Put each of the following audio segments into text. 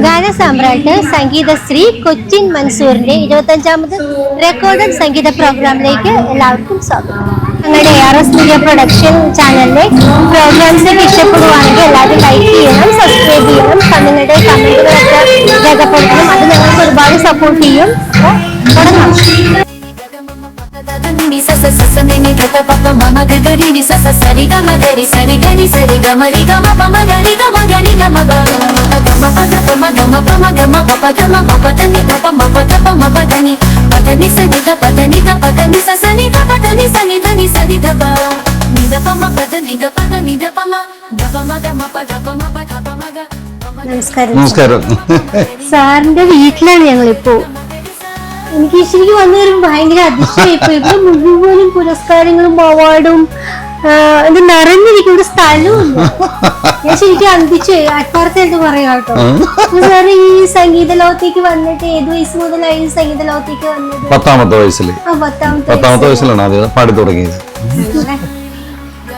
ഗാനസാമ്രാട്ട് സംഗീതശ്രീ Cochin മൻസൂറിന്റെ 25ാമത് recorded സംഗീത പ്രോഗ്രാമിലേക്ക് എല്ലാവർക്കും സ്വാഗതം. ഞങ്ങളുടെ ARS മീഡിയ പ്രൊഡക്ഷൻ ചാനലിലെ പ്രോഗ്രാംസൊക്കെ ഇഷ്ടപ്പെടുവാണെങ്കിൽ എല്ലാവരും ലൈക്ക് ചെയ്യണം, സബ്സ്ക്രൈബ് ചെയ്യണം, നിങ്ങളുടെ കമന്റുകളൊക്കെ രേഖപ്പെടുത്തണം. അത് ഞങ്ങൾക്ക് ഒരുപാട് സപ്പോർട്ട് ചെയ്യും. അപ്പോൾ തുടങ്ങാം. നമസ്കാരം. സാറിന്റെ വീട്ടിലാണ് ഞങ്ങളിപ്പോ. എനിക്ക് ശരിക്കും വന്നു വരുമ്പോ ഭയങ്കര അതിശയായിപ്പോ. ഇവിടെ മുഴുവനും പുരസ്കാരങ്ങളും അവാർഡും ഇത് നിറഞ്ഞിരിക്കുന്ന ഒരു സ്ഥലവും. ഞാൻ ശരിക്കും അന്തിച്ച് അക്കാലത്ത് പറയാം കേട്ടോ. സാർ ഈ സംഗീത ലോകത്തേക്ക് വന്നിട്ട് ഏത് വയസ്സ് മുതലായി സംഗീത ലോകത്തേക്ക് വന്നത്? 10ാമത്തെ വയസ്സിൽ. 10ാമത്തെ വയസ്സിലാണ് അത് പാടി തുടങ്ങിയത്.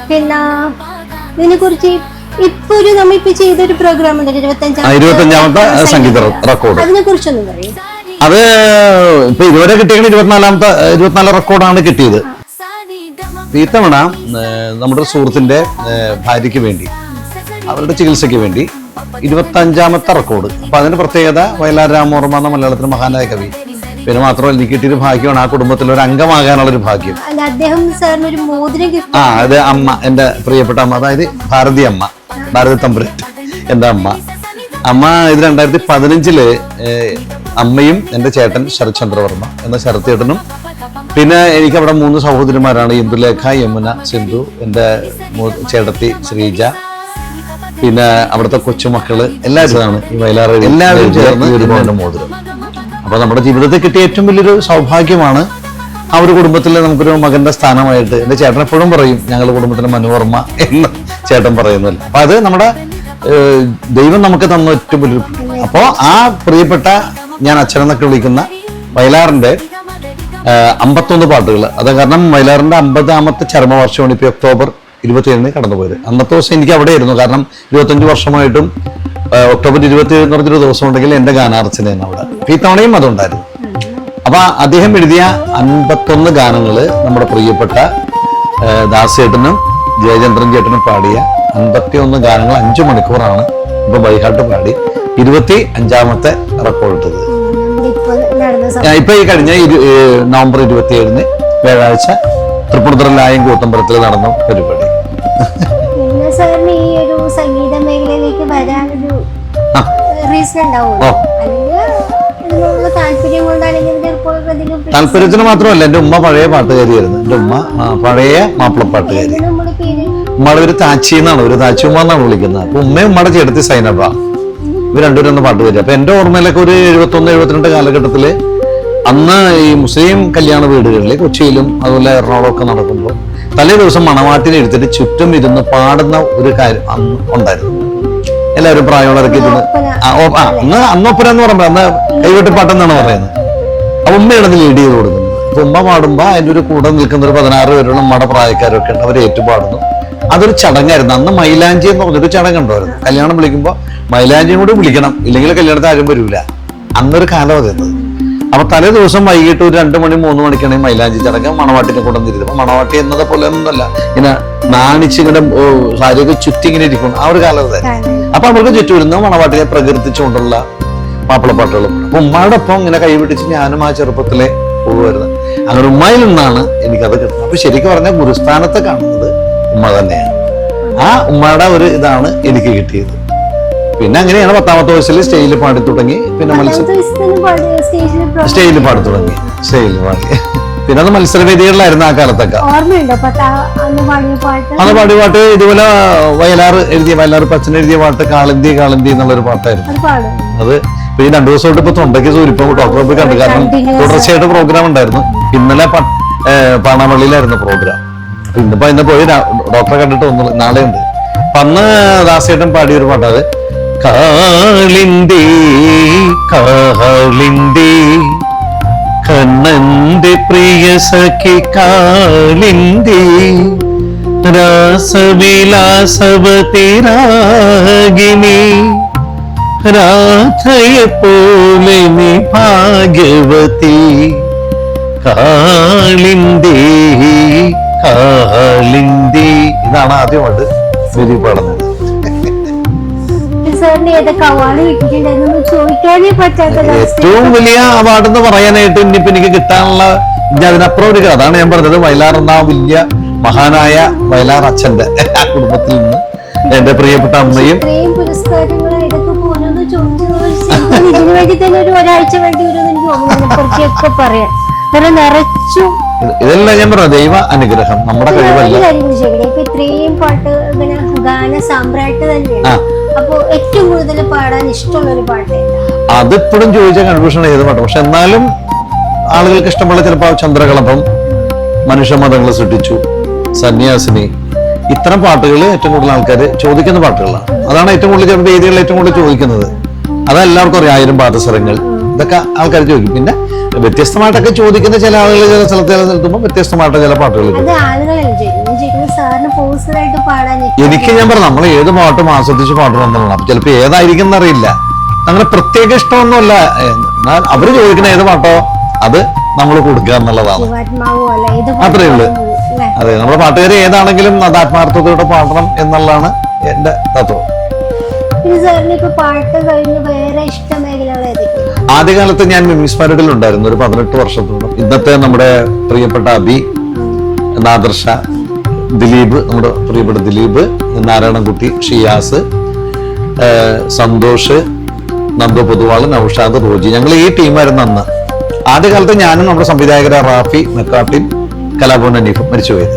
പിന്നെ ഇതിനെ കുറിച്ച് ഇപ്പൊ ഒരു നമ്മിപ്പോ ചെയ്തൊരു പ്രോഗ്രാം ഉണ്ട് 25ാമത്തെ സംഗീത റെക്കോർഡ്. അതിനെ കുറിച്ചൊന്നും പറയും. അത് ഇപ്പൊ ഇതുവരെ കിട്ടിയത് 24 റെക്കോർഡാണ് കിട്ടിയത്. ഇത്തവണ നമ്മുടെ ഒരു സുഹൃത്തിന്റെ ഭാര്യയ്ക്ക് വേണ്ടി, അവരുടെ ചികിത്സയ്ക്ക് വേണ്ടി 25ാമത്തെ റെക്കോർഡ്. അപ്പൊ അതിന്റെ പ്രത്യേകത വയലാർ രാമവർമ്മ എന്ന മലയാളത്തിലെ മഹാനായ കവി. പിന്നെ മാത്രമല്ല എനിക്ക് കിട്ടിയൊരു ഭാഗ്യമാണ് ആ കുടുംബത്തിൽ ഒരു അംഗമാകാനുള്ള ഒരു ഭാഗ്യം. അത് അമ്മ, എന്റെ പ്രിയപ്പെട്ട അമ്മ, അതായത് ഭാരതി അമ്മ, ഭാരതി തമ്പുരാട്ടി, എന്റെ അമ്മ. ഇത് 2015 അമ്മയും എന്റെ ചേട്ടൻ ശരത് ചന്ദ്രവർമ്മ എന്ന ശരത് ചേട്ടനും, പിന്നെ എനിക്ക് അവിടെ 3 സഹോദരിമാരാണ്, ഇന്ദുലേഖ, യമുന, സിന്ധു, എന്റെ ചേട്ടത്തി ശ്രീജ, പിന്നെ അവിടുത്തെ കൊച്ചുമക്കള് എല്ലാവരും ഈ വയലാർ എല്ലാവരും ചേർന്ന് ഒരുപാട് മോതിരം. അപ്പൊ നമ്മുടെ ജീവിതത്തിൽ കിട്ടിയ ഏറ്റവും വലിയൊരു സൗഭാഗ്യമാണ് ആ ഒരു കുടുംബത്തിൽ നമുക്കൊരു മകന്റെ സ്ഥാനമായിട്ട്. എന്റെ ചേട്ടൻ എപ്പോഴും പറയും ഞങ്ങളുടെ കുടുംബത്തിന് മനുവർമ്മ എന്ന് ചേട്ടൻ പറയുന്നില്ല. അപ്പൊ അത് നമ്മുടെ ദൈവം നമുക്ക് തന്ന ഏറ്റവും വലിയൊരു. അപ്പോ ആ പ്രിയപ്പെട്ട ഞാൻ അച്ഛനെന്നൊക്കെ വിളിക്കുന്ന വയലാറിന്റെ 51 പാട്ടുകൾ. അത് കാരണം വയലാറിന്റെ 50ാമത്തെ ചരമവർഷമാണ് ഇപ്പൊ ഒക്ടോബർ 27 കടന്നുപോയത്. അന്നത്തെ ദിവസം എനിക്ക് അവിടെ ആയിരുന്നു. കാരണം 25 വർഷമായിട്ടും ഒക്ടോബർ 27 എന്ന് പറഞ്ഞൊരു ദിവസം ഉണ്ടെങ്കിൽ എന്റെ ഗാനാർച്ചനയാണ് അവിടെ. ഈ തവണയും അതുണ്ടായിരുന്നു. അപ്പൊ അദ്ദേഹം എഴുതിയ 51 ഗാനങ്ങള് നമ്മുടെ പ്രിയപ്പെട്ട ദാസേട്ടനും ജയചന്ദ്രൻ ചേട്ടനും പാടിയ 51 ഗാനങ്ങൾ 5 മണിക്കൂറാണ് ഇപ്പൊ ബൈഹാർട്ട് പാടി 25ാമത്തെ റെക്കോർഡ് ഇട്ടത്. ഇപ്പൊ ഈ കഴിഞ്ഞ നവംബർ 27 വ്യാഴാഴ്ച തൃപ്പൂണിത്തുറ ലായം കൂത്തമ്പലത്തിൽ നടന്ന പരിപാടി. സംഗീത മേഖലയിലേക്ക് വരാനൊരു റീസൺ ഉണ്ടാവുമോ? താല്പര്യത്തിന് മാത്രമല്ല, എന്റെ ഉമ്മ പഴയ പാട്ടുകാരിയായിരുന്നു. എന്റെ ഉമ്മ പഴയ മാപ്പിളപ്പാട്ടുകാരി. ഉമ്മയുടെ ഒരു താച്ചി എന്നാണ്, ഒരു താച്ചി ഉമ്മ എന്നാണ് വിളിക്കുന്നത്. അപ്പൊ ഉമ്മയും ഉമ്മയുടെ ചേട്ടത്തി സൈനബ, ഇവർ രണ്ടുപേരും ഒന്ന് പാട്ടുകാരി. അപ്പൊ എന്റെ ഓർമ്മയിലൊക്കെ ഒരു 71-72 കാലഘട്ടത്തില് അന്ന് ഈ മുസ്ലിം കല്യാണ വീടുകളിൽ കൊച്ചിയിലും അതുപോലെ എറണാകുളം ഒക്കെ നടക്കുമ്പോൾ തലേ ദിവസം മണവാട്ടിനെ എടുത്തിട്ട് ചുറ്റും ഇരുന്ന് പാടുന്ന ഒരു കാര്യം അന്ന് ഉണ്ടായിരുന്നു. എല്ലാവരും പ്രായമുള്ളവരൊക്കെ ഇരുന്ന് അന്ന് ഒപ്പന എന്ന് പറയുമ്പോൾ അന്ന് കൈകൊട്ടി പാട്ടെന്നാണ് പറയുന്നത്. അപ്പൊ ഉമ്മയാണ് ലീഡ് ചെയ്ത് കൊടുക്കുന്നത്. അപ്പൊ ഉമ്മ പാടുമ്പോ അതിന്റെ ഒരു കൂടെ നിൽക്കുന്ന ഒരു 16 പേരുള്ള ഉമ്മയുടെ പ്രായക്കാരൊക്കെ ഉണ്ട്, അവർ ഏറ്റുപാടുന്നു. അതൊരു ചടങ്ങായിരുന്നു. അന്ന് മൈലാഞ്ചി എന്ന് പറഞ്ഞൊരു ചടങ്ങുണ്ടായിരുന്നു. കല്യാണം വിളിക്കുമ്പോൾ മൈലാഞ്ചിയും കൂടി വിളിക്കണം, ഇല്ലെങ്കിൽ കല്യാണത്തിന് ആരും വരില്ല. അന്നൊരു കാലം അതെന്നത്. അപ്പൊ തലേ ദിവസം വൈകിട്ട് ഒരു 2 മണി 3 മണിക്കാണ് മൈലാഞ്ചി ചടങ്ങ്. മണവാട്ടിനെ കൊണ്ടുവന്നിരുന്നത്. അപ്പൊ മണവാട്ടി എന്നത് പോലെ ഒന്നുമല്ല, ഇങ്ങനെ നാണിച്ച് ഇങ്ങനെ സാരിയൊക്കെ ചുറ്റി ഇങ്ങനെ ഇരിക്കണം. ആ ഒരു കാലത്ത് അപ്പൊ അവർക്ക് ചുറ്റുവരുന്ന മണവാട്ടിനെ പ്രകീർത്തിച്ചുകൊണ്ടുള്ള മാപ്പിളപ്പാട്ടുകളും. അപ്പൊ ഉമ്മയുടെ ഒപ്പം ഇങ്ങനെ കൈപിടിച്ച് ഞാനും ആ ചെറുപ്പത്തിലെ പോകുമായിരുന്നു. അങ്ങനെ ഉമ്മയിൽ നിന്നാണ് എനിക്കത് കിട്ടുന്നത്. അപ്പൊ ശരിക്കും പറഞ്ഞാൽ ഗുരുസ്ഥാനത്തെ കാണുന്നത് ഉമ്മ തന്നെയാണ്. ആ ഉമ്മയുടെ ഒരു ഇതാണ് എനിക്ക് കിട്ടിയത്. പിന്നെ അങ്ങനെയാണ് 10ാമത്തെ വയസ്സിൽ സ്റ്റേജിൽ പാടി തുടങ്ങി. പിന്നെ സ്റ്റേജിൽ പാടി തുടങ്ങി, സ്റ്റേജിൽ പാടി. പിന്നെ അത് മത്സരവേദികളിലായിരുന്നു ആ കാലത്തൊക്കെ. അന്ന് പാടിയ പാട്ട് ഇതുപോലെ വയലാർ അച്ഛൻ എഴുതിയ പാട്ട് കാളന്തി കാളന്തി എന്നുള്ളൊരു പാട്ടായിരുന്നു. അത് ഈ 2 ദിവസം കൊണ്ട് ഇപ്പൊ തൊണ്ടയ്ക്ക് സൂരിപ്പം ഡോക്ടറെ പോയി കണ്ടു. കാരണം തുടർച്ചയായിട്ട് പ്രോഗ്രാം ഉണ്ടായിരുന്നു. ഇന്നലെ പാണാവള്ളിയിലായിരുന്നു പ്രോഗ്രാം. ഇന്നിപ്പോ ഇന്ന് പോയി ഡോക്ടറെ കണ്ടിട്ട് ഒന്നും നാളെ ഉണ്ട്. അപ്പൊ അന്ന് ദാസേട്ടൻ പാടിയൊരു പാട്ട്, അത് കാളിന്തി കാളിന്തി കണ്ണന്റെ പ്രിയ സഖി കാളിന്തി രാസവിലാസവതി രാഗിനി രാധയെ പോലെ നീ ഭാഗ്യവതി കാളിന്ദേ കാളിന്ദേ. ഇതാണ് ആദ്യമായിട്ട് ശ്രുതി പാടുന്നത്. സാറിന് ഏതൊക്കെ അവാർഡ് കിട്ടിയിട്ടുണ്ടെന്ന് ചോദിക്കാനേ പറ്റാത്ത ഏറ്റവും വലിയ അവാർഡ് എന്ന് പറയാനായിട്ട് ഇനിയിപ്പോ എനിക്ക് കിട്ടാനുള്ള ഇനി അതിനപ്പുറം ഒരു അതാണ് ഞാൻ പറഞ്ഞത്. വയലാർ എന്ന വലിയ മഹാനായ വയലാർ അച്ഛന്റെ ആ കുടുംബത്തിൽ നിന്ന് എന്റെ പ്രിയപ്പെട്ട അമ്മയും ഇത്രയും പുരസ്കാരങ്ങൾ ഏതൊക്കെ പോലെന്ന് ചോദിച്ചത് ഇതിനു വേണ്ടി തന്നെ ഒരാഴ്ച വേണ്ടി വരുമെന്ന് എനിക്ക് തോന്നുന്നു. കുറച്ചൊക്കെ പറയാം. കാരണം നിറച്ചു ഇതെല്ലാം ഞാൻ പറയാം ദൈവ അനുഗ്രഹം, നമ്മുടെ കഴിവല്ല. ഇപ്പൊ ഇത്രയും പാട്ട് ഇങ്ങനെ ഗാന സാമ്രാട്ട് തന്നെയാണ്. അപ്പൊ ഏറ്റവും കൂടുതൽ പാടാൻ ഇഷ്ടമുള്ള ഒരു പാട്ട് അതിപ്പോഴും ചോദിച്ച കൺഫ്യൂഷൻ ഏത് പാട്ട്. പക്ഷെ എന്നാലും ആളുകൾക്ക് ഇഷ്ടമുള്ള ചിലപ്പോൾ ചന്ദ്രകളഭം, മനുഷ്യമതങ്ങൾ സൃഷ്ടിച്ചു, സന്യാസിനി, ഇത്തരം പാട്ടുകൾ ഏറ്റവും കൂടുതൽ ആൾക്കാർ ചോദിക്കുന്ന പാട്ടുകളാണ്. അതാണ് ഏറ്റവും കൂടുതൽ ചില വേദികളിൽ ഏറ്റവും കൂടുതൽ ചോദിക്കുന്നത്. അതെല്ലാവർക്കും അറിയാം. 1000 പാദസരങ്ങൾ, ഇതൊക്കെ ആൾക്കാർ ചോദിക്കും. പിന്നെ വ്യത്യസ്തമായിട്ടൊക്കെ ചോദിക്കുന്ന ചില ആളുകൾ ചില സ്ഥലത്ത് നിർത്തുമ്പോൾ വ്യത്യസ്തമായിട്ട് ചില പാട്ടുകൾ. എനിക്ക് ഞാൻ പറഞ്ഞു നമ്മൾ ഏത് പാട്ടും ആസ്വദിച്ച് പാടുന്നതാണ്. അപ്പൊ ചിലപ്പോ ഏതായിരിക്കും എന്നറിയില്ല. അങ്ങനെ പ്രത്യേക ഇഷ്ടമൊന്നുമല്ല. എന്നാൽ അവര് ചോദിക്കുന്ന ഏത് പാട്ടോ അത് നമ്മൾ കൊടുക്കുക എന്നുള്ളതാണ്. അത്രയേ ഉള്ളൂ. അതെ, നമ്മുടെ പാട്ടുകാർ ഏതാണെങ്കിലും അത് ആത്മാർത്ഥതയോടെ പാടണം എന്നുള്ളതാണ് എന്റെ തത്വം. ആദ്യകാലത്ത് ഞാൻ മിമിക്സ് പാരഡിൽ ഉണ്ടായിരുന്നു ഒരു 18 വർഷത്തോളം. ഇന്നത്തെ നമ്മുടെ പ്രിയപ്പെട്ട അബി, നാദർഷ, ദിലീപ്, നമ്മുടെ പ്രിയപ്പെട്ട ദിലീപ്, നാരായണൻകുട്ടി, ഷിയാസ്, സന്തോഷ്, നന്ദു പൊതുവാള്, നൗഷാദ്, റോജി, ഞങ്ങൾ ഈ ടീമായിരുന്നു അന്ന്. ആദ്യകാലത്ത് ഞാനും നമ്മുടെ സംവിധായകരായ റാഫി മെക്കാട്ടിൻ, കലാഭവൻ അനീഫ് മരിച്ചുപോയത്.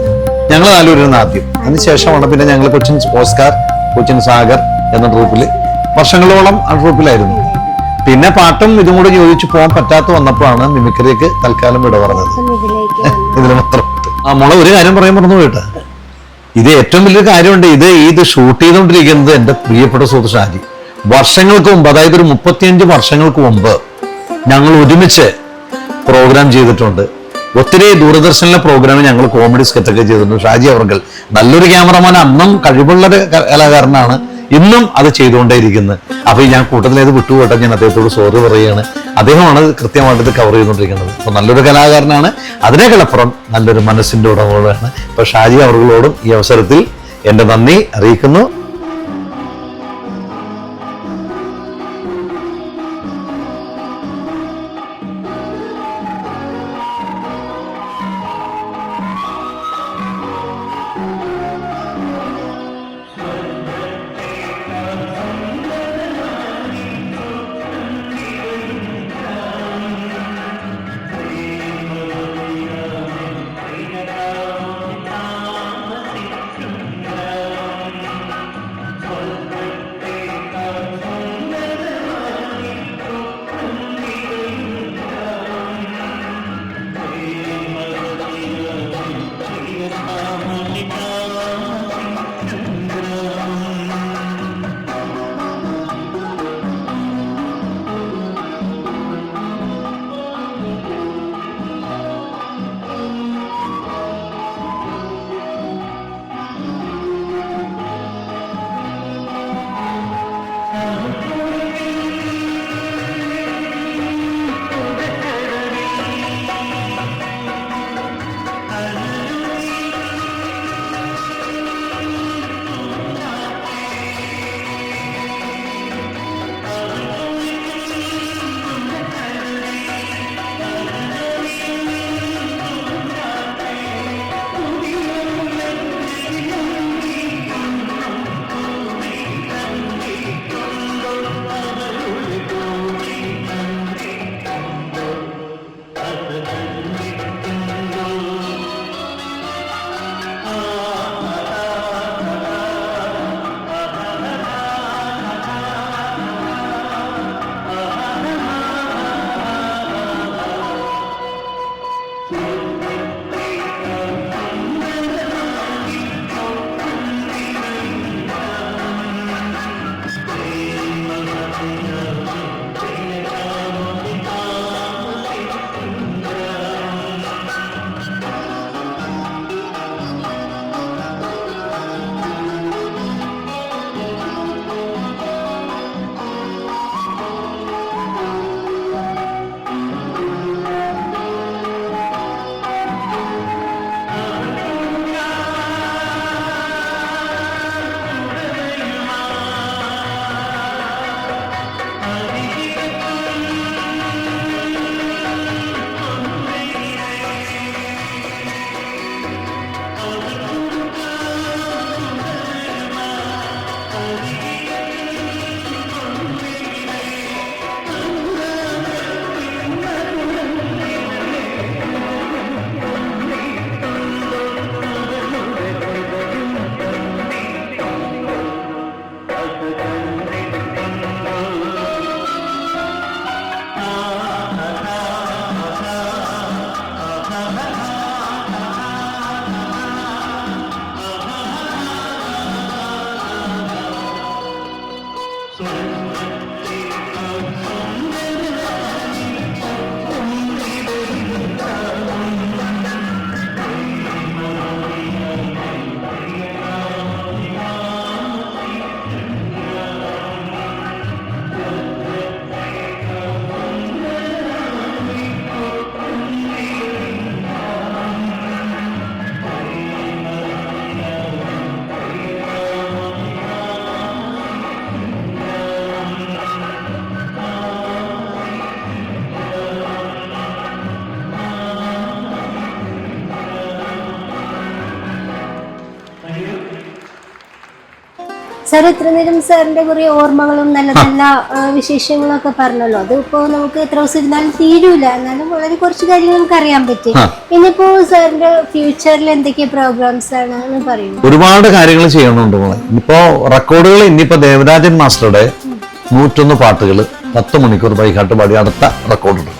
ഞങ്ങൾ 4 പേരും ആദ്യം. അതിനുശേഷമാണ് പിന്നെ ഞങ്ങൾ കൊച്ചിൻ ഓസ്കാർ, കൊച്ചിൻ സാഗർ എന്ന ട്രൂപ്പിൽ വർഷങ്ങളോളം ആ ട്രൂപ്പിലായിരുന്നു. പിന്നെ പാട്ടും ഇതും കൂടെ ചോദിച്ചു പോകാൻ പറ്റാത്ത വന്നപ്പോഴാണ് മിമിക്രിക്ക് തൽക്കാലം വിട പറഞ്ഞത്. ഇതിൽ മാത്രം നമ്മളെ ഒരു കാര്യം പറയാൻ പറഞ്ഞു പോയിട്ട്, ഇത് ഏറ്റവും വലിയൊരു കാര്യമുണ്ട്. ഇത് ഷൂട്ട് ചെയ്തുകൊണ്ടിരിക്കുന്നത് എന്റെ പ്രിയപ്പെട്ട സുഹൃത്ത് ഷാജി. വർഷങ്ങൾക്ക് മുമ്പ്, അതായത് ഒരു 35 വർഷങ്ങൾക്ക് മുമ്പ് ഞങ്ങൾ ഒരുമിച്ച് പ്രോഗ്രാം ചെയ്തിട്ടുണ്ട്. ഒത്തിരി ദൂരദർശനിലെ പ്രോഗ്രാമിൽ ഞങ്ങൾ കോമഡി സ്കെറ്റൊക്കെ ചെയ്തിട്ടുണ്ട്. ഷാജി അവർകൾ നല്ലൊരു ക്യാമറമാൻ, അന്നും കഴിവുള്ളൊരു കലാകാരനാണ്, ഇന്നും അത് ചെയ്തുകൊണ്ടേയിരിക്കുന്നത്. അപ്പൊ ഞാൻ കൂട്ടത്തിലേത് വിട്ടുപോട്ടെ, ഞാൻ അദ്ദേഹത്തോട് സോറി പറയുകയാണ്. അദ്ദേഹമാണ് കൃത്യമായിട്ട് ഇത് കവർ ചെയ്തുകൊണ്ടിരിക്കുന്നത്. അപ്പൊ നല്ലൊരു കലാകാരനാണ്, അതിനേക്കാളപ്പുറം നല്ലൊരു മനസ്സിന്റെ ഉടമകളാണ്. ഇപ്പൊ ഷാജി അവർകളോടും ഈ അവസരത്തിൽ എന്റെ നന്ദി അറിയിക്കുന്നു. സാർ ഇത്ര നേരം സാറിന്റെ കുറെ ഓർമ്മകളും നല്ല നല്ല വിശേഷങ്ങളും ഒക്കെ പറഞ്ഞല്ലോ. അത് ഇപ്പോ നമുക്ക് എത്ര ദിവസം ഇരുന്നാലും തീരൂല, എന്നാലും വളരെ കുറച്ച് കാര്യങ്ങൾ നമുക്ക് അറിയാൻ പറ്റി. ഇനിയിപ്പോ സാറിന്റെ ഫ്യൂച്ചറിൽ എന്തൊക്കെ പ്രോഗ്രാംസ് ആണ് പറയുന്നത്? ഒരുപാട് കാര്യങ്ങൾ ചെയ്യണമെന്നുണ്ട് മോളെ. ഇപ്പോ റെക്കോർഡുകൾ ഇനിയിപ്പോ ദേവരാജൻ മാസ്റ്ററുടെ 101 പാട്ടുകൾ 10 മണിക്കൂർ ബൈഹാട്ട് പാടി അടുത്ത റെക്കോർഡ് ഉണ്ട്.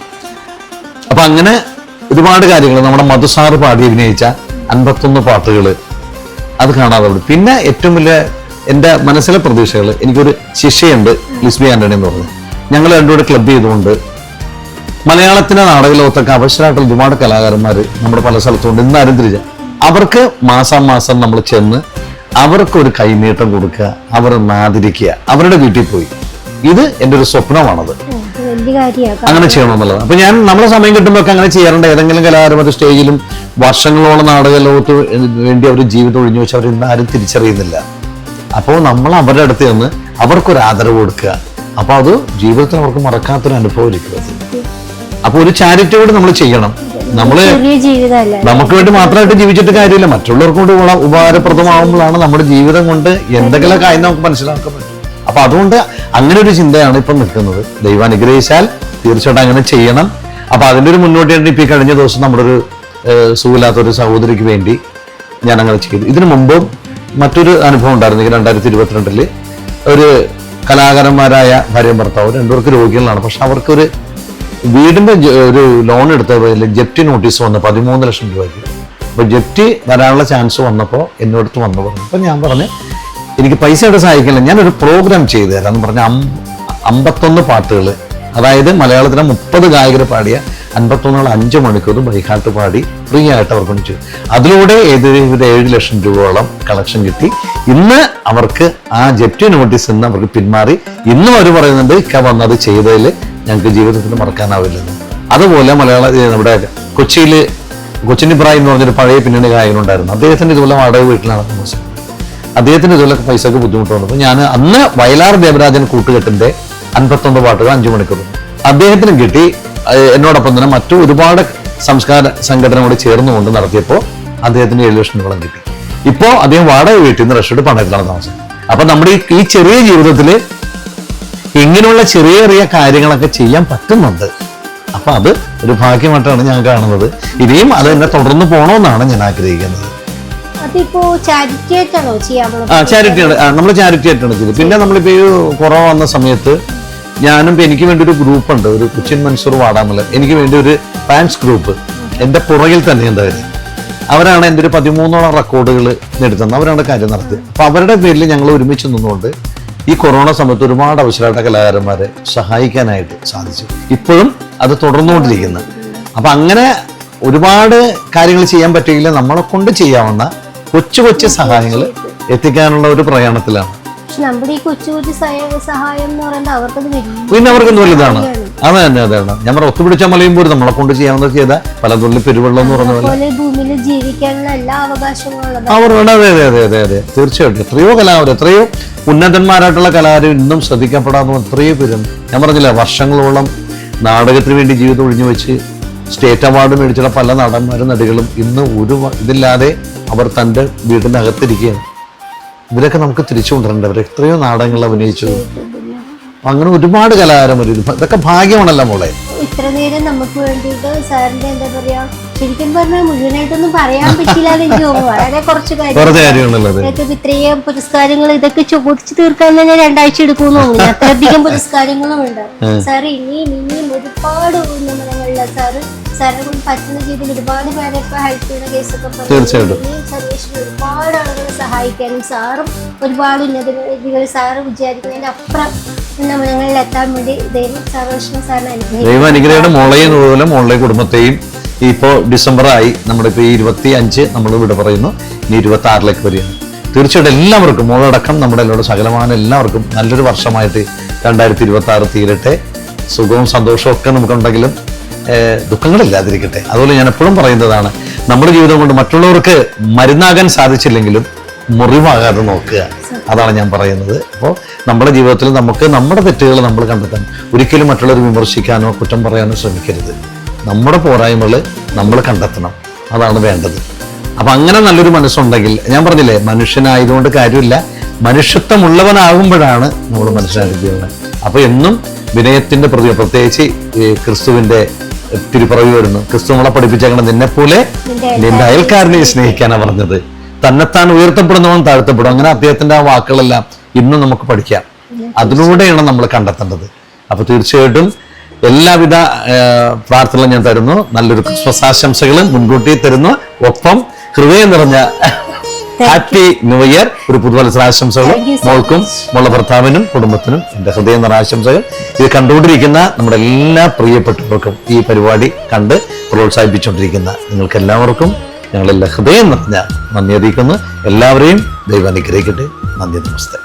അപ്പൊ അങ്ങനെ ഒരുപാട് കാര്യങ്ങൾ നമ്മുടെ മധുസാറ് പാടി അഭിനയിച്ച 51 പാട്ടുകൾ അത് കാണാതെ വിടും. പിന്നെ ഏറ്റവും വലിയ എൻ്റെ മനസ്സിലെ പ്രതീക്ഷകൾ, എനിക്കൊരു ശിഷ്യയുണ്ട് ലിസ്ബി ആന്റണി എന്ന് പറഞ്ഞത്. ഞങ്ങൾ രണ്ടുകൂടെ ക്ലബ് ചെയ്തുകൊണ്ട് മലയാളത്തിന്റെ നാടക ലോകത്തൊക്കെ അവസരമായിട്ടുള്ള ഒരുപാട് കലാകാരന്മാർ നമ്മുടെ പല സ്ഥലത്തുണ്ട്. ഇന്നാരും തിരിച്ച അവർക്ക് മാസം നമ്മൾ ചെന്ന് അവർക്കൊരു കൈനീട്ടം കൊടുക്കുക, അവരെ ആദരിക്കുക, അവരുടെ വീട്ടിൽ പോയി. ഇത് എൻ്റെ ഒരു സ്വപ്നമാണത്, അങ്ങനെ ചെയ്യണമെന്നുള്ളത്. അപ്പൊ ഞാൻ നമ്മളെ സമയം കിട്ടുമ്പോൾ അങ്ങനെ ചെയ്യാറുണ്ട്. ഏതെങ്കിലും കലാകാരന്മാർ സ്റ്റേജിലും വർഷങ്ങളോളം നാടക ലോകത്ത് വേണ്ടി അവർ ജീവിതം ഒഴിഞ്ഞു വെച്ച് അവർ ഇന്ന് ആരും തിരിച്ചറിയുന്നില്ല. അപ്പോൾ നമ്മൾ അവരുടെ അടുത്ത് നിന്ന് അവർക്കൊരു ആദരവ് കൊടുക്കുക. അപ്പൊ അത് ജീവിതത്തിൽ അവർക്ക് മറക്കാത്തൊരു അനുഭവം ഇരിക്കുന്നത്. അപ്പൊ ഒരു ചാരിറ്റി കൂടി നമ്മൾ ചെയ്യണം. നമ്മള് നമുക്ക് വേണ്ടി മാത്രമായിട്ട് ജീവിച്ചിട്ട് കാര്യമില്ല, മറ്റുള്ളവർക്ക് കൂടി ഉപകാരപ്രദമാകുമ്പോഴാണ് നമ്മുടെ ജീവിതം കൊണ്ട് എന്തെങ്കിലും കാര്യം നമുക്ക് മനസ്സിലാക്കാൻ പറ്റും. അപ്പൊ അതുകൊണ്ട് അങ്ങനെ ഒരു ചിന്തയാണ് ഇപ്പം നിൽക്കുന്നത്. ദൈവം അനുഗ്രഹിച്ചാൽ തീർച്ചയായിട്ടും അങ്ങനെ ചെയ്യണം. അപ്പൊ അതിന്റെ ഒരു മുന്നോട്ടിയായിട്ട് ഇപ്പൊ കഴിഞ്ഞ ദിവസം നമ്മുടെ ഒരു സുഖമില്ലാത്തൊരു സഹോദരിക്ക് വേണ്ടി ഞാൻ അങ്ങനെ ചെയ്തു. ഇതിനു മുമ്പും മറ്റൊരു അനുഭവം ഉണ്ടായിരുന്നു. 2022 ഒരു കലാകാരന്മാരായ ഭാര്യയും ഭർത്താവും രണ്ടുപേർക്ക് രോഗികളാണ്. പക്ഷെ അവർക്കൊരു വീടിന്റെ ഒരു ലോൺ എടുത്ത ജപ്തി നോട്ടീസ് വന്നു 13 ലക്ഷം രൂപയ്ക്ക്. അപ്പൊ ജപ്തി വരാനുള്ള ചാൻസ് വന്നപ്പോൾ എന്നോടത്ത് വന്നു പറഞ്ഞു. അപ്പൊ ഞാൻ പറഞ്ഞു എനിക്ക് പൈസയുടെ സഹായിക്കില്ല, ഞാനൊരു പ്രോഗ്രാം ചെയ്തു തരാം എന്ന് പറഞ്ഞ 51 പാട്ടുകൾ, അതായത് മലയാളത്തിലെ 30 ഗായകർ പാടിയ 51 5 മണിക്കൂർ ബൈഹാട്ട് പാടി ഫ്രീ ആയിട്ട് അവർക്ക് ചെയ്തു. അതിലൂടെ 7 ലക്ഷം രൂപയോളം കളക്ഷൻ കിട്ടി. ഇന്ന് അവർക്ക് ആ ജപ്തി നോട്ടീസ് ഇന്ന് അവർക്ക് പിന്മാറി. ഇന്നും അവർ പറയുന്നുണ്ട് ഇക്ക വന്നത് ചെയ്തതിൽ ഞങ്ങൾക്ക് ജീവിതത്തിൽ മറക്കാനാവില്ലെന്ന്. അതുപോലെ നമ്മുടെ കൊച്ചിൻ ഇബ്രാഹിം എന്ന് പറഞ്ഞൊരു പഴയ പിന്നണി ഗായകനുണ്ടായിരുന്നു. അദ്ദേഹത്തിന്റെ ഇതുപോലെ വാടക വീട്ടിലാണ് താമസം. അദ്ദേഹത്തിന് ഇതുപോലെ പൈസക്ക് ബുദ്ധിമുട്ട് വന്നപ്പോൾ ഞാൻ അന്ന് വയലാർ ദേവരാജൻ കൂട്ടുകെട്ടിന്റെ 51 പാട്ടുകൾ 5 മണിക്കൂർ അദ്ദേഹത്തിനും കിട്ടി. എന്നോടൊപ്പം തന്നെ മറ്റു ഒരുപാട് സംസ്കാര സംഘടനയോട് ചേർന്നുകൊണ്ട് നടത്തിയപ്പോൾ അദ്ദേഹത്തിന് 7 ലക്ഷം രൂപ കിട്ടി. ഇപ്പോ അദ്ദേഹം വാടക വീട്ടിൽ നിന്ന് റഷ്യയുടെ പണയത്തിലാണ് താമസം. അപ്പൊ നമ്മുടെ ഈ ചെറിയ ജീവിതത്തിൽ ഇങ്ങനെയുള്ള ചെറിയ കാര്യങ്ങളൊക്കെ ചെയ്യാൻ പറ്റുന്നുണ്ട്. അപ്പൊ അത് ഒരു ഭാഗ്യമായിട്ടാണ് ഞാൻ കാണുന്നത്. ഇനിയും അത് എന്നെ തുടർന്ന് പോകണമെന്നാണ് ഞാൻ ആഗ്രഹിക്കുന്നത്. ചാരിറ്റിയാണ്, നമ്മൾ ചാരിറ്റി ആയിട്ടാണ് ചെയ്തത്. പിന്നെ നമ്മളിപ്പോ ഈ കൊറോണ വന്ന സമയത്ത് ഞാനും എനിക്ക് വേണ്ടി ഒരു ഗ്രൂപ്പ് ഉണ്ട്, ഒരു കൊച്ചിൻ മൻസൂർ വാടാമല, എനിക്ക് വേണ്ടി ഒരു ഫാൻസ് ഗ്രൂപ്പ് എന്റെ പുറകിൽ തന്നെ ഉണ്ടായിരുന്നു. അവരാണ് എൻ്റെ ഒരു 13ഓളം റെക്കോർഡുകൾ എടുത്തത്, അവരാണ് കാര്യം നടത്തിയത്. അപ്പൊ അവരുടെ പേരിൽ ഞങ്ങൾ ഒരുമിച്ച് നിന്നുകൊണ്ട് ഈ കൊറോണ സമയത്ത് ഒരുപാട് അവസരമായിട്ട് കലാകാരന്മാരെ സഹായിക്കാനായിട്ട് സാധിച്ചു. ഇപ്പോഴും അത് തുടർന്നുകൊണ്ടിരിക്കുന്നു. അപ്പൊ അങ്ങനെ ഒരുപാട് കാര്യങ്ങൾ ചെയ്യാൻ പറ്റിയില്ല, നമ്മളെ കൊണ്ട് ചെയ്യാവുന്ന കൊച്ചു സഹായങ്ങൾ എത്തിക്കാനുള്ള ഒരു പ്രയാണത്തിലാണ്. നമ്മുടെ ഈ കൊച്ചു സഹായം എന്ന് പറയുന്നത് അവർക്കത് പിന്നെ അവർക്ക് വലുതാണ്. അതാണ് ഞാൻ ഒത്തുപിടിച്ച മലയും പോലും നമ്മളെ കൊണ്ട് ചെയ്യാവുന്നത് ചെയ്ത പല തുള്ളി പെരുവെള്ളം എന്ന് പറഞ്ഞ പോലെ ഭൂമിയിൽ ജീവിക്കാനുള്ള എല്ലാ അവകാശങ്ങളും അവരുണ്ട്. അതെ തീർച്ചയായിട്ടും. എത്രയോ ഉന്നതന്മാരായിട്ടുള്ള കലാകാരൻ ഇന്നും ശ്രദ്ധിക്കപ്പെടാത്ത എത്രയോ പേരും. ഞാൻ പറഞ്ഞില്ല, വർഷങ്ങളോളം നാടകത്തിന് വേണ്ടി ജീവിതം ഒഴിഞ്ഞു വെച്ച് സ്റ്റേറ്റ് അവാർഡ് മേടിച്ചുള്ള പല നടന്മാരും നടികളും ഇന്ന് ഒരു ഇതില്ലാതെ അവർ തൻ്റെ വീടിനകത്തിരിക്കുകയാണ്. ഇവരൊക്കെ നമുക്ക് തിരിച്ചു കൊണ്ടുവരേണ്ടവർ എത്രയോ നാടകങ്ങൾ അഭിനയിച്ചു. അങ്ങനെ ഒരുപാട് കലാകാരന്മാർ. ഇതൊക്കെ ഭാഗ്യമാണല്ലോ മോളെ. ഇത്ര നേരം നമുക്ക് വേണ്ടിയിട്ട് സാറിന്റെ എന്താ പറയാ, ശരിക്കും പറഞ്ഞാൽ മുഴുവനായിട്ടൊന്നും പറയാൻ പറ്റില്ല എന്ന് എനിക്ക് തോന്നുന്നു. വളരെ കുറച്ച് കാര്യങ്ങൾ, ഇത്രയും പുരസ്കാരങ്ങൾ ഇതൊക്കെ ചോദിച്ചു തീർക്കാൻ തന്നെ 2 ആഴ്ച എടുക്കുമെന്ന് തോന്നുന്നു. അത്രയധികം പുരസ്കാരങ്ങളും ഉണ്ട് സാർ. ഇനിയും ഒരുപാട് ഉന്നമനങ്ങളില്ല സാറിനെ കൊണ്ട് പറ്റുന്ന രീതിയിൽ ഒരുപാട് പേരെ ഇപ്പൊ ഹെൽപ്പ് ചെയ്യുന്ന കേസൊക്കെ തീർച്ചയായിട്ടും സർവേശ്വരൻ ഒരുപാട് ആളുകളെ സഹായിക്കാനും സാറും ഒരുപാട് ഉന്നതികൾ സാറ് വിചാരിക്കുന്നതിന്റെ അപ്പുറം ഉന്നമനങ്ങളിൽ എത്താൻ വേണ്ടി സർവേശ്വരൻ സാറിന് അനുഗ്രഹം. മോളെ കുടുംബത്തെയും ഇപ്പോ ഡിസംബറായി, നമ്മളിപ്പോ 25 നമ്മൾ ഇവിടെ പറയുന്നു, ഇനി 26 വരെയാണ്. തീർച്ചയായിട്ടും എല്ലാവർക്കും, മോളടക്കം നമ്മുടെ എല്ലാവരും സകലമായ എല്ലാവർക്കും നല്ലൊരു വർഷമായിട്ട് 2026 തീരട്ടെ. സുഖവും സന്തോഷവും ഒക്കെ നമുക്കുണ്ടെങ്കിലും ദുഃഖങ്ങളില്ലാതിരിക്കട്ടെ. അതുപോലെ ഞാൻ എപ്പോഴും പറയുന്നതാണ്, നമ്മുടെ ജീവിതം കൊണ്ട് മറ്റുള്ളവർക്ക് മരുന്നാകാൻ സാധിച്ചില്ലെങ്കിലും മുറിവാകാതെ നോക്കുക. അതാണ് ഞാൻ പറയുന്നത്. അപ്പോൾ നമ്മുടെ ജീവിതത്തിൽ നമുക്ക് നമ്മുടെ തെറ്റുകൾ നമ്മൾ കണ്ടെത്താൻ, ഒരിക്കലും മറ്റുള്ളവർ വിമർശിക്കാനോ കുറ്റം പറയാനോ ശ്രമിക്കരുത്. നമ്മുടെ പോരായ്മകൾ നമ്മൾ കണ്ടെത്തണം, അതാണ് വേണ്ടത്. അപ്പം അങ്ങനെ നല്ലൊരു മനസ്സുണ്ടെങ്കിൽ, ഞാൻ പറഞ്ഞില്ലേ, മനുഷ്യനായതുകൊണ്ട് കാര്യമില്ല, മനുഷ്യത്വമുള്ളവനാകുമ്പോഴാണ് നമ്മൾ മനുഷ്യനായിട്ട് ചെയ്യുന്നത്. അപ്പൊ എന്നും വിനയത്തിന്റെ പ്രത്യേകിച്ച് ഈ ക്രിസ്തുവിന്റെ തിരുപ്പറവി വരുന്നു. ക്രിസ്തു നമ്മളെ പഠിപ്പിച്ചേക്കണം, നിന്നെ പോലെ നിന്റെ അയൽക്കാരനെ സ്നേഹിക്കാനാണ് പറഞ്ഞത്. തന്നെത്താൻ ഉയർത്തപ്പെടുന്നവൻ താഴ്ത്തപ്പെടും. അങ്ങനെ അദ്ദേഹത്തിന്റെ ആ വാക്കുകളെല്ലാം ഇന്നും നമുക്ക് പഠിക്കാം. അതിലൂടെയാണ് നമ്മൾ കണ്ടെത്തേണ്ടത്. അപ്പൊ തീർച്ചയായിട്ടും എല്ലാവിധ പ്രാർത്ഥനകളും ഞാൻ തരുന്നു. നല്ലൊരു ക്രിസ്മസ് ആശംസകൾ മുൻകൂട്ടി തരുന്നു. ഒപ്പം ഹൃദയം നിറഞ്ഞ ഹാപ്പി ന്യൂ ഇയർ, ഒരു പുതുവത്സരാശംസകളും മോൾക്കും മോളുടെ ഭർത്താവിനും കുടുംബത്തിനും എൻ്റെ ഹൃദയം നിറഞ്ഞ ആശംസകൾ. ഇത് കണ്ടുകൊണ്ടിരിക്കുന്ന നമ്മുടെ എല്ലാ പ്രിയപ്പെട്ടവർക്കും ഈ പരിപാടി കണ്ട് പ്രോത്സാഹിപ്പിച്ചുകൊണ്ടിരിക്കുന്ന നിങ്ങൾക്ക് എല്ലാവർക്കും ഞങ്ങളെല്ലാം ഹൃദയം നിറഞ്ഞ നന്ദി അറിയിക്കുന്നു. എല്ലാവരെയും ദൈവം അനുഗ്രഹിക്കട്ടെ. നന്ദി, നമസ്തേ.